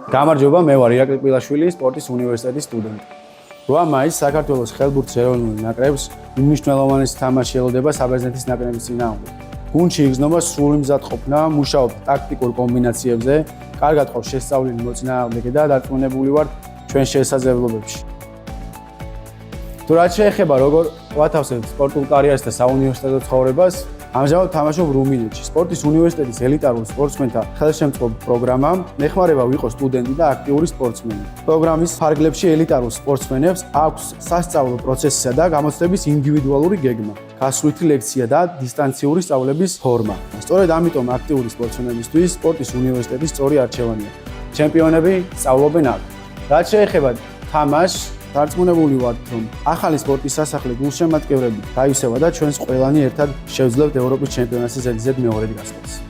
გამარჯობა, მე ვარ ირაკლი კბილაშვილი, სპორტის უნივერსიტეტის სტუდენტი. 8 მაისს საქართველოს ხელბურთის ეროვნული ნაკრებს უმნიშვნელოვანესი თამაში ელოდება საბერძნეთის ნაკრების წინააღმდეგ. გუნდში იგრძნობა სრული მზადყოფნა, მუშაობთ ტაქტიკურ კომბინაციებზე, კარგად ყავს შესწავლილი მოწინააღმდეგე და დარწმუნებული ვართ ჩვენ შესაძლებლობებში. თუ რაც შეეხება როგორ ვათავსებ სპორტულ კარიერას და საუნივერსიტეტო ცხოვრებას, ამჟამად თამაშობ რუმინეთში. სპორტის უნივერსიტეტის ელიტარულ სპორტსმენთა ხელშემწყობ პროგრამამ მეხმარება ვიყო სტუდენტი და აქტიური სპორტსმენი. პროგრამის ფარგლებში ელიტარულ სპორტსმენებს აქვს სასწავლო პროცესისა და გამოცდების ინდივიდუალური გეგმა, გასვლითი ლექცია და დისტანციური სწავლების ფორმა. სწორედ ამიტომ აქტიური სპორტსმენებისთვის სპორტის უნივერსიტეტის სწორი არჩევანია. ჩემპიონები სწავლობენ აქ. რაც შეეხება თამაშს, დარწმუნებული ვართ, რომ ახალი სპორტის სასახლე გულშემატკივრებით გაივსება და ჩვენს ყველანი ერთად შევძლებთ ევროპის ჩემპიონატის ზედიზედ მეორედ გასვლას.